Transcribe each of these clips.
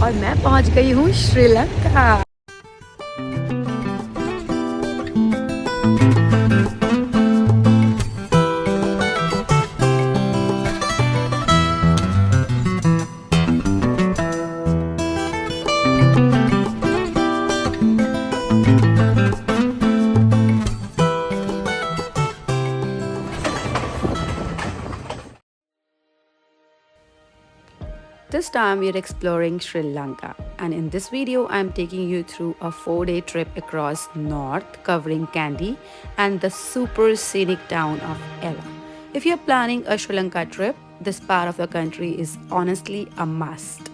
और मैं पहुंच गई हूँ Sri Lanka. This time we are exploring Sri Lanka, and in this video I am taking you through a 4-day trip across north covering Kandy and the super scenic town of Ella. If you are planning a Sri Lanka trip, this part of the country is honestly a must.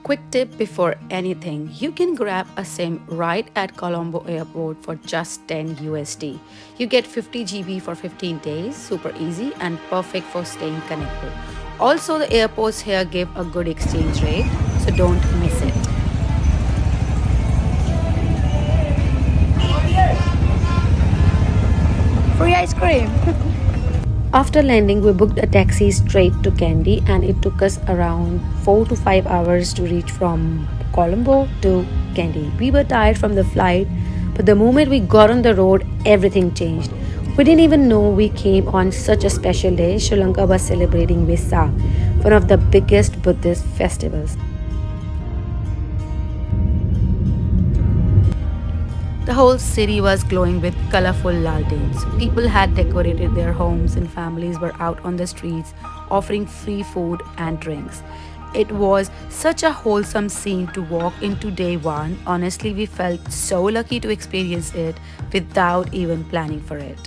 Quick tip before anything, you can grab a SIM right at Colombo Airport for just 10 USD. You get 50 GB for 15 days, super easy and perfect for staying connected. Also, the airports here give a good exchange rate, so don't miss it. Free ice cream! After landing, we booked a taxi straight to Kandy, and it took us around 4 to 5 hours to reach from Colombo to Kandy. We were tired from the flight, but the moment we got on the road, everything changed. We didn't even know we came on such a special day. Sri Lanka was celebrating Vesak, one of the biggest Buddhist festivals. The whole city was glowing with colorful lanterns. People had decorated their homes and families were out on the streets offering free food and drinks. It was such a wholesome scene to walk into day one. Honestly, we felt so lucky to experience it without even planning for it.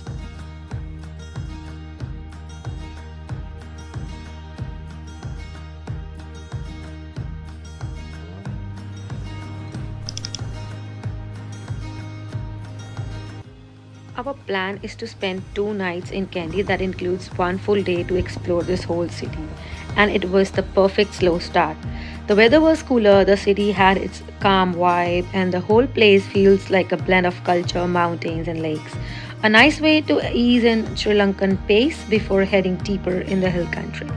Our plan is to spend 2 nights in Kandy, that includes one full day to explore this whole city. And it was the perfect slow start. The weather was cooler, the city had its calm vibe, and the whole place feels like a blend of culture, mountains, and lakes. A nice way to ease in Sri Lankan pace before heading deeper in the hill country.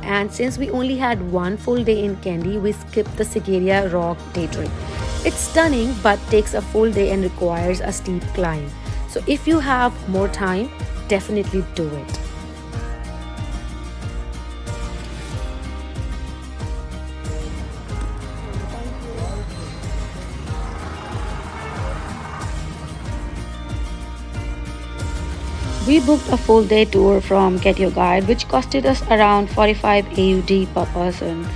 And since we only had one full day in Kandy, we skipped the Sigiriya Rock day trip. It's stunning but takes a full day and requires a steep climb. So if you have more time, definitely do it. We booked a full day tour from Get Your Guide, which costed us around 45 AUD per person.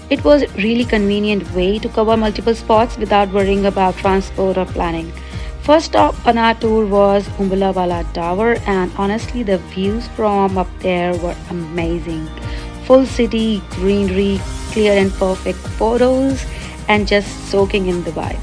It was a really convenient way to cover multiple spots without worrying about transport or planning. First stop on our tour was Ambuluwawa Tower, and honestly, the views from up there were amazing. Full city, greenery, clear and perfect photos, and just soaking in the vibes.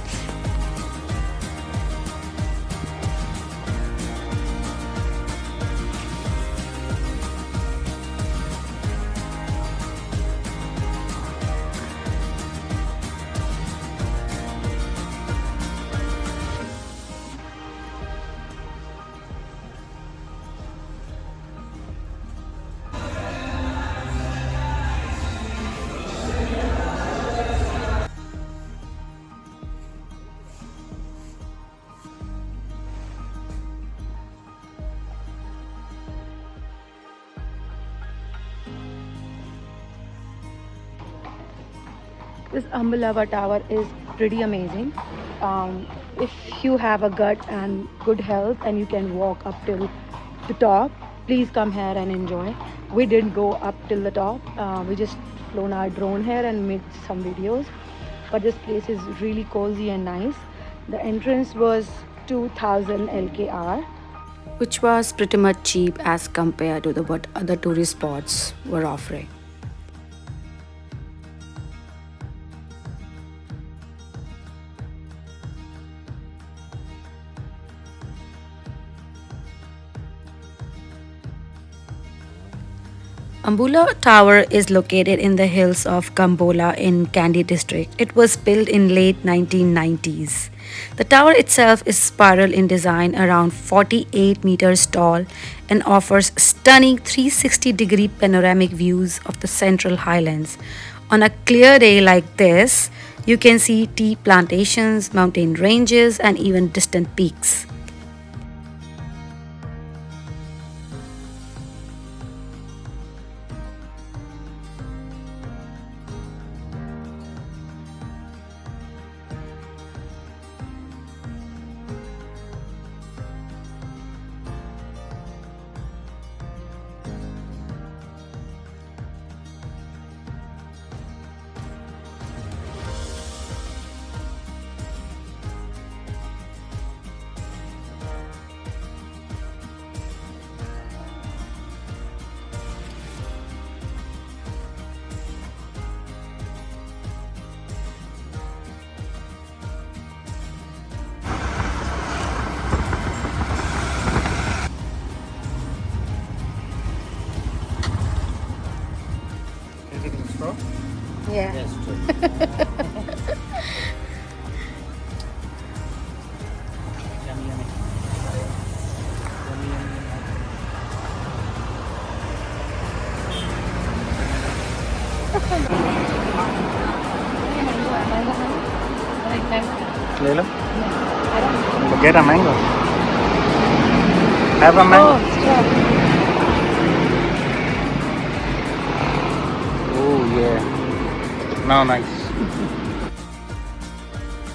This Ambuluwawa Tower is pretty amazing. If you have a gut and good health and you can walk up till the top, please come here and enjoy. We didn't go up till the top. We just flown our drone here and made some videos. But this place is really cozy and nice. The entrance was 2000 LKR, which was pretty much cheap as compared to what other tourist spots were offering. Ambuluwawa Tower is located in the hills of Gambola in Kandy district. It was built in late 1990s. The tower itself is spiral in design, around 48 meters tall, and offers stunning 360-degree panoramic views of the Central Highlands. On a clear day like this, you can see tea plantations, mountain ranges, and even distant peaks. Anything straw? Yeah. Yes, true. Yummy, yummy. Yummy, yummy. ले लो get a mango. Have a mango. Oh yeah. Now nice.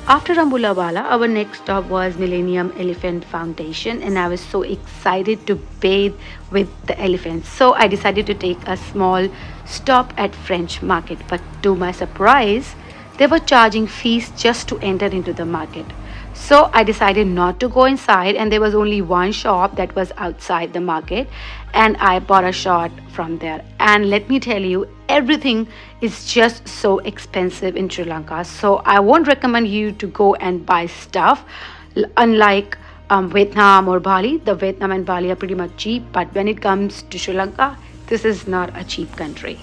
After Ambuluwawa, our next stop was Millennium Elephant Foundation, and I was so excited to bathe with the elephants. So I decided to take a small stop at French Market. But to my surprise, they were charging fees just to enter into the market. So I decided not to go inside, and there was only one shop that was outside the market, and I bought a shot from there. And let me tell you, everything is just so expensive in Sri Lanka. So I won't recommend you to go and buy stuff. Unlike Vietnam or Bali, the Vietnam and Bali are pretty much cheap, but when it comes to Sri Lanka, this is not a cheap country.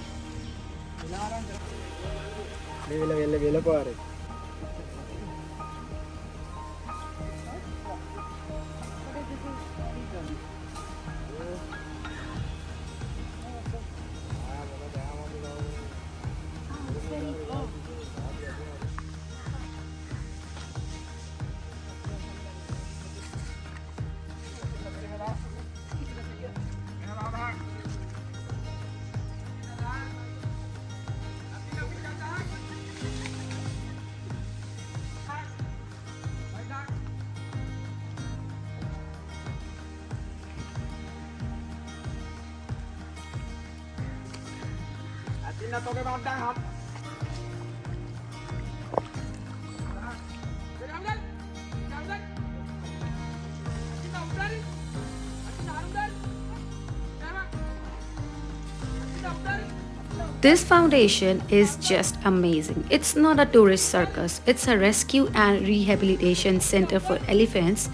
This foundation is just amazing. It's not a tourist circus. It's a rescue and rehabilitation center for elephants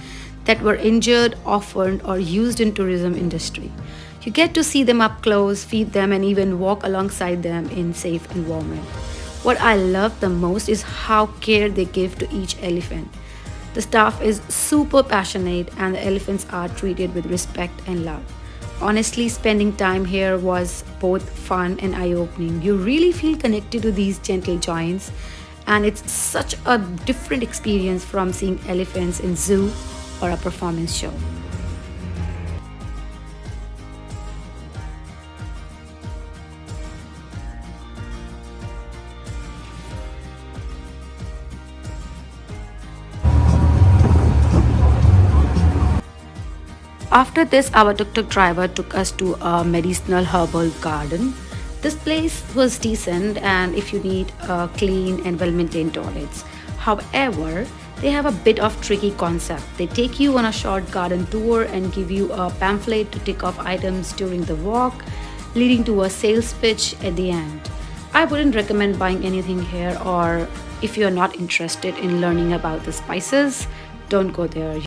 that were injured, orphaned, or used in tourism industry. You get to see them up close, feed them, and even walk alongside them in safe environment. What I love the most is how care they give to each elephant. The staff is super passionate and the elephants are treated with respect and love. Honestly, spending time here was both fun and eye-opening. You really feel connected to these gentle giants, and it's such a different experience from seeing elephants in zoo or a performance show. After this, our tuk-tuk driver took us to a medicinal herbal garden. This place was decent and if you need clean and well-maintained toilets. However, they have a bit of tricky concept. They take you on a short garden tour and give you a pamphlet to tick off items during the walk, leading to a sales pitch at the end. I wouldn't recommend buying anything here, or if you're not interested in learning about the spices, don't go there.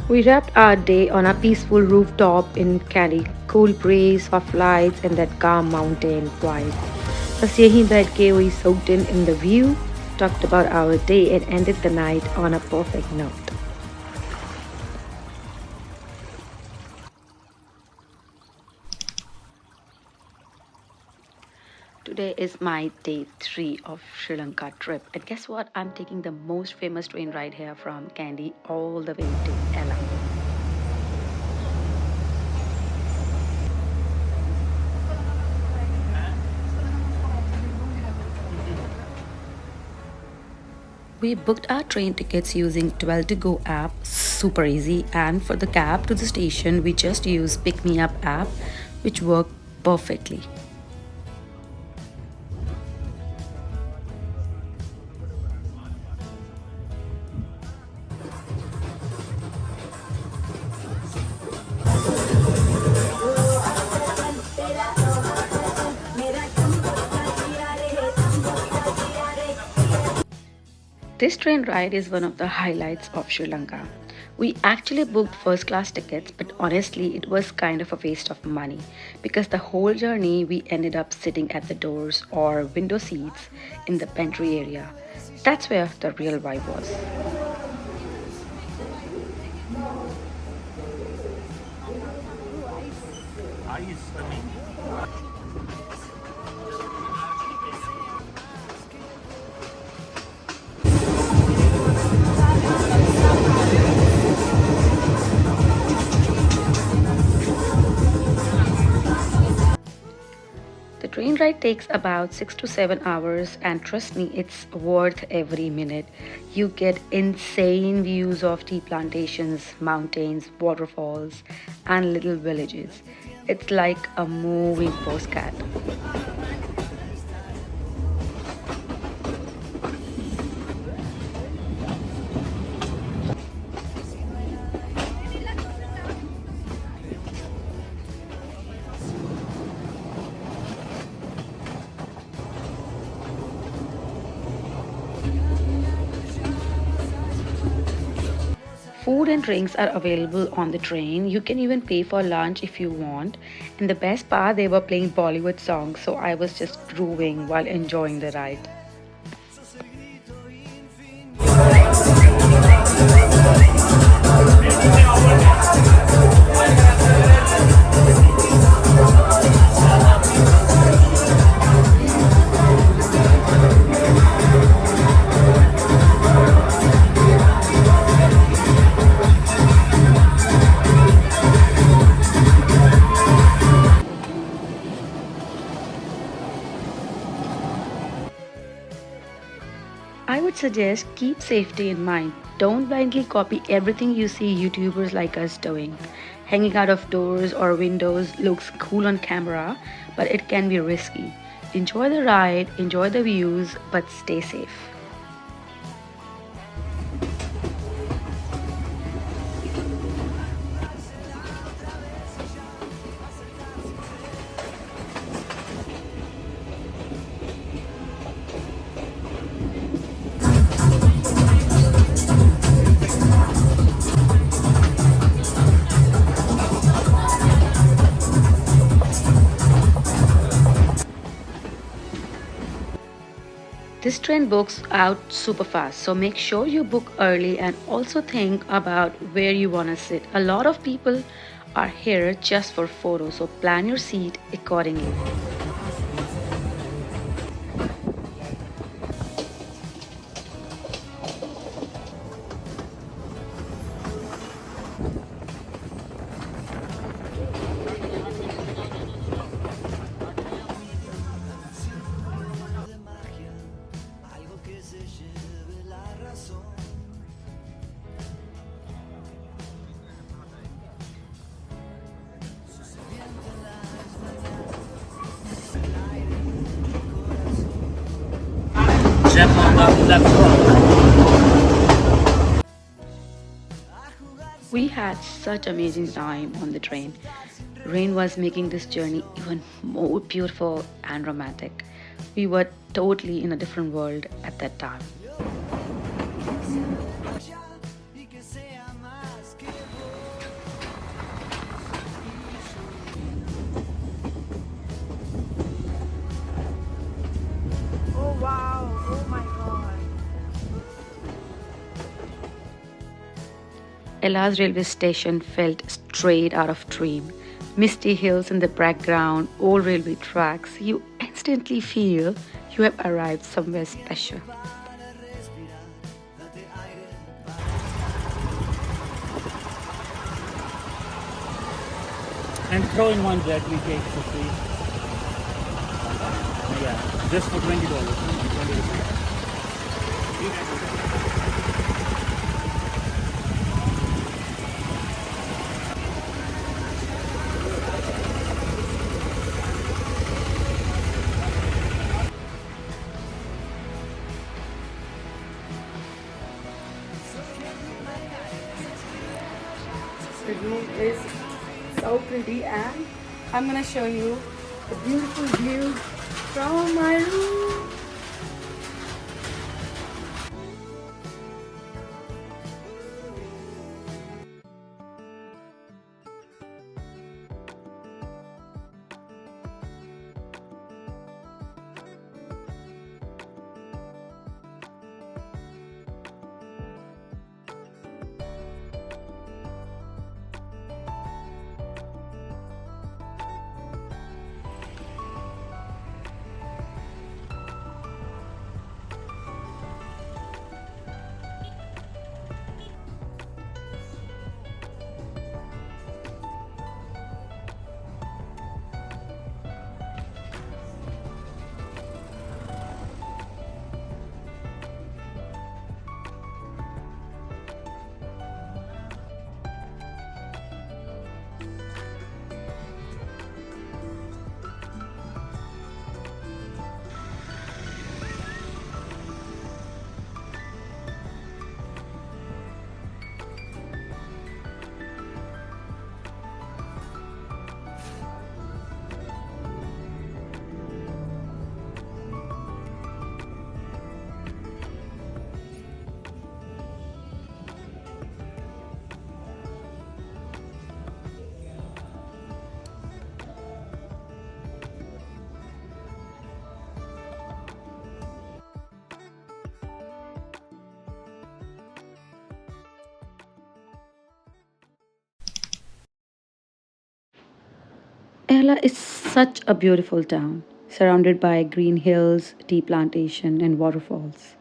We wrapped our day on a peaceful rooftop in Kandy. Cool breeze, soft lights, and that calm mountain vibe. बस यहीं बैठ के we soaked in the view, talked about our day, and ended the night on a perfect note. Today is my day 3 of Sri Lanka trip, and guess what? I'm taking the most famous train ride here from Kandy all the way to Ella. We booked our train tickets using 12 to go app, super easy, and for the cab to the station we just used Pick Me Up app, which worked perfectly. This train ride is one of the highlights of Sri Lanka. We actually booked first class tickets, but honestly, it was kind of a waste of money because the whole journey we ended up sitting at the doors or window seats in the pantry area. That's where the real vibe was. The train ride takes about 6 to 7 hours, and trust me, it's worth every minute. You get insane views of tea plantations, mountains, waterfalls, and little villages. It's like a moving postcard. Food and drinks are available on the train. You can even pay for lunch if you want. And the best part, they were playing Bollywood songs, so I was just grooving while enjoying the ride. I would suggest keep safety in mind. Don't blindly copy everything you see YouTubers like us doing. Hanging out of doors or windows looks cool on camera, but it can be risky. Enjoy the ride, enjoy the views, but stay safe. This train books out super fast, so make sure you book early and also think about where you want to sit. A lot of people are here just for photos, so plan your seat accordingly. Jump on the left front. We had such amazing time on the train. Rain was making this journey even more beautiful and romantic. We were totally in a different world at that time. Ella's railway station felt straight out of dream. Misty hills in the background, old railway tracks. You instantly feel you have arrived somewhere special. And throw in one jet we take for free. Yeah, just for $20. 20 rupees. The room is so pretty, and I'm gonna show you the beautiful view from my room. Ella is such a beautiful town, surrounded by green hills, tea plantation, and waterfalls.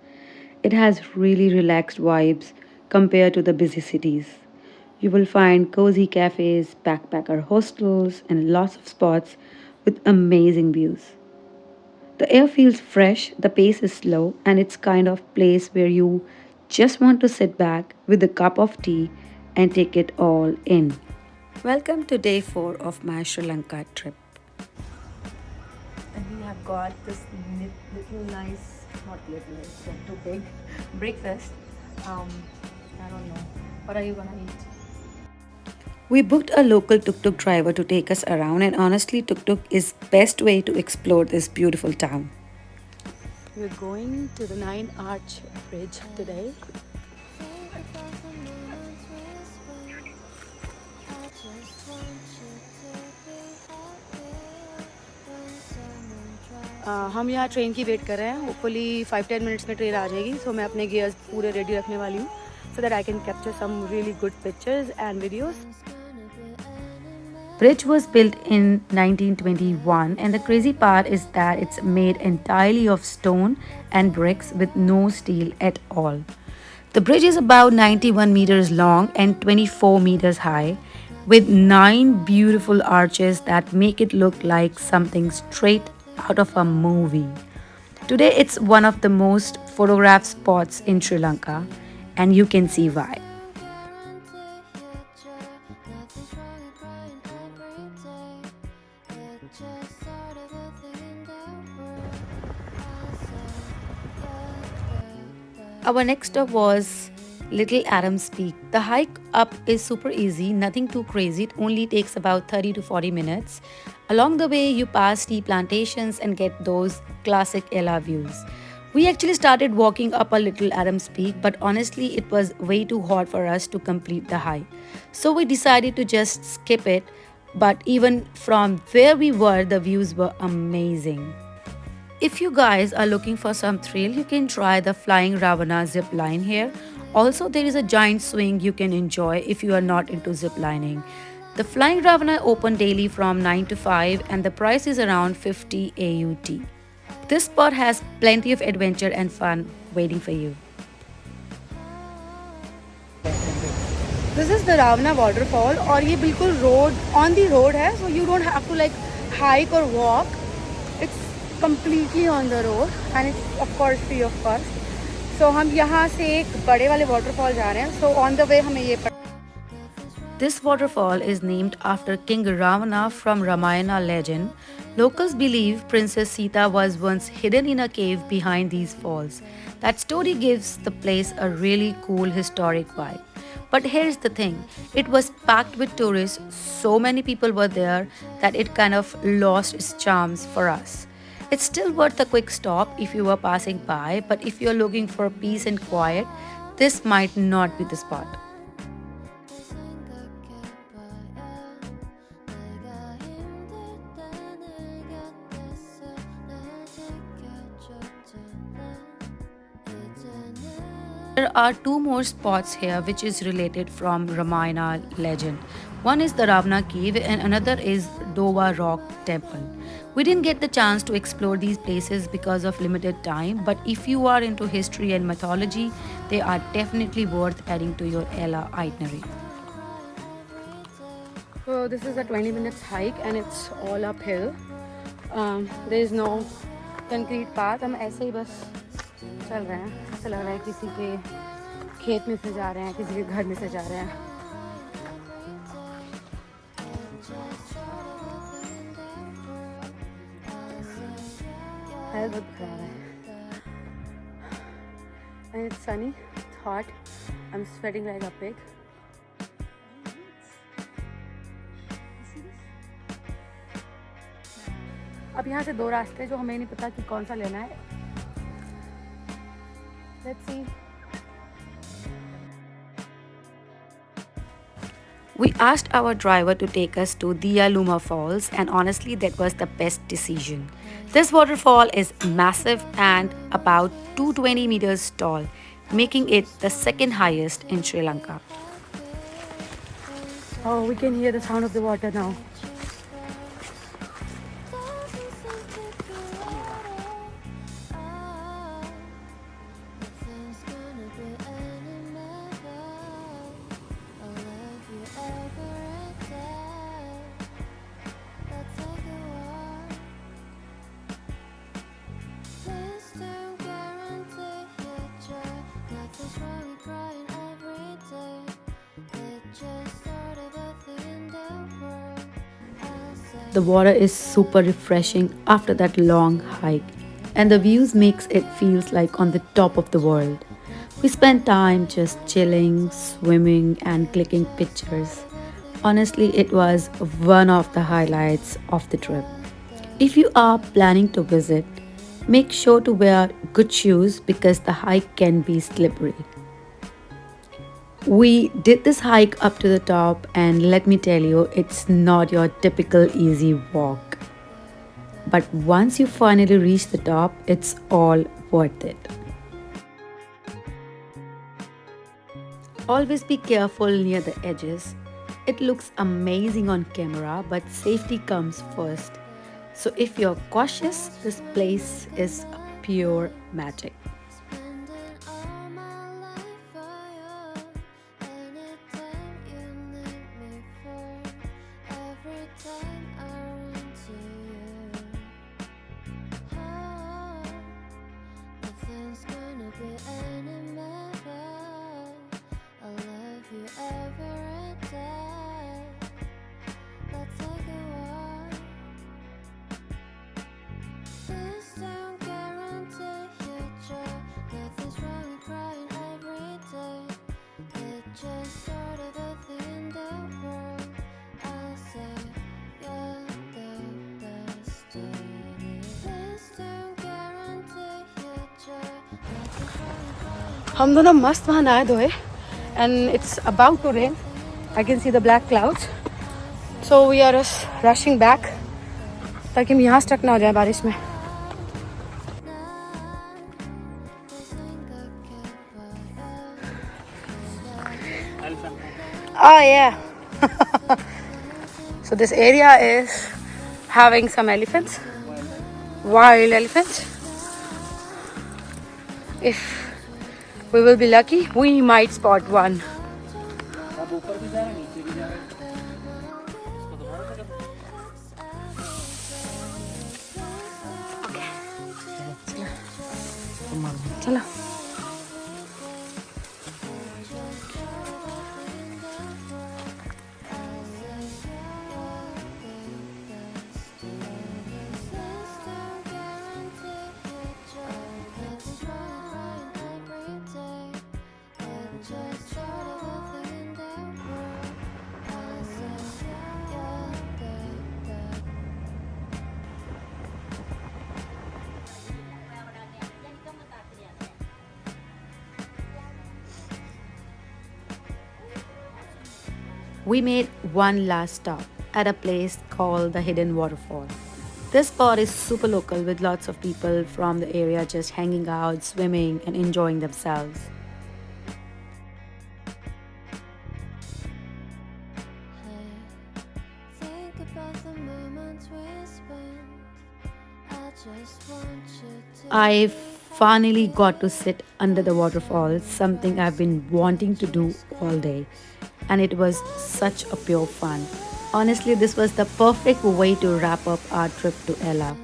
It has really relaxed vibes compared to the busy cities. You will find cozy cafes, backpacker hostels, and lots of spots with amazing views. The air feels fresh, the pace is slow, and it's kind of place where you just want to sit back with a cup of tea and take it all in. Welcome to day 4 of my Sri Lanka trip. And we have got this little nice, not little, it's not too big, breakfast. I don't know. What are you gonna eat? We booked a local tuk-tuk driver to take us around, and honestly tuk-tuk is best way to explore this beautiful town. We're going to the Nine Arch Bridge today. हम यहाँ train की wait कर रहे हैं. Hopefully 5-10 minutes में train आ जाएगी. सो मैं अपने गियर्स पूरे रेडी रखने वाली हूँ so that I can capture some really good pictures and videos. Bridge was built in 1921, and the crazy part is that it's made entirely of stone and bricks with no steel at all. The bridge is about 91 meters long and 24 meters high, with 9 beautiful arches that make it look like something straight out of a movie. Today, it's one of the most photographed spots in Sri Lanka, and you can see why. Our next stop was Little Adams Peak. The hike up is super easy, nothing too crazy. It only takes about 30 to 40 minutes. Along the way, you pass tea plantations and get those classic Ella views. We actually started walking up a Little Adams Peak, but honestly, it was way too hot for us to complete the hike. So we decided to just skip it. But even from where we were, the views were amazing. If you guys are looking for some thrill, you can try the flying Ravana zip line here. Also, there is a giant swing you can enjoy if you are not into zip lining. The flying Ravana open daily from 9 to 5 and the price is around 50 AUT. This spot has plenty of adventure and fun waiting for you. This is the Ravana waterfall और ये बिल्कुल road on the road है, so you don't have to like hike or walk. It's completely on the road and it's of course free of cost. So हम यहाँ से एक बड़े वाले waterfall जा रहे हैं. So on the way हमें ये This waterfall is named after King Ravana from Ramayana legend. Locals believe Princess Sita was once hidden in a cave behind these falls. That story gives the place a really cool historic vibe. But here's the thing, it was packed with tourists, so many people were there that it kind of lost its charms for us. It's still worth a quick stop if you are passing by, but if you're looking for peace and quiet, this might not be the spot. There are two more spots here which is related from Ramayana legend. One is the Ravana cave and another is Dowa Rock temple. We didn't get the chance to explore these places because of limited time, but if you are into history and mythology, they are definitely worth adding to your Ella itinerary. So this is a 20 minutes hike and it's all uphill. There is no concrete path. हम ऐसे ही बस चल रहे हैं. ऐसा लग रहा है किसी के खेत में से जा रहे हैं, किसी के घर में से जा रहे हैं. हेल्थ बहुत खराब है. And it's sunny, it's hot. I'm sweating like a pig. अब यहाँ से दो रास्ते जो हमें नहीं पता कि कौन सा लेना है. Let's see. We asked our driver to take us to Diyaluma Falls and honestly that was the best decision. This waterfall is massive and about 220 meters tall, making it the second highest in Sri Lanka. Oh, we can hear the sound of the water now. The water is super refreshing after that long hike and the views makes it feels like on the top of the world. We spent time just chilling, swimming and clicking pictures. Honestly, it was one of the highlights of the trip. If you are planning to visit, make sure to wear good shoes because the hike can be slippery. We did this hike up to the top and let me tell you, it's not your typical easy walk. But once you finally reach the top, it's all worth it. Always be careful near the edges. It looks amazing on camera, but safety comes first. So if you're cautious, this place is pure magic. हम दोनों मस्त वहाँ नहाए धोए and it's about to rain. I can see the black clouds. So we are just rushing back ताकि हम यहाँ stuck ना हो जाए बारिश में. Yeah. So this area is having some elephants, wild elephants. If we will be lucky, we might spot one. आप ऊपर भी जा रहे हैं नीचे भी जा रहे हैं इसको दोबारा से चलो. We made one last stop at a place called the Hidden Waterfall. This spot is super local with lots of people from the area just hanging out, swimming, and enjoying themselves. I finally got to sit under the waterfall, something I've been wanting to do all day, and it was such a pure fun. Honestly, this was the perfect way to wrap up our trip to Ella,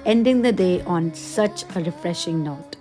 ending the day on such a refreshing note.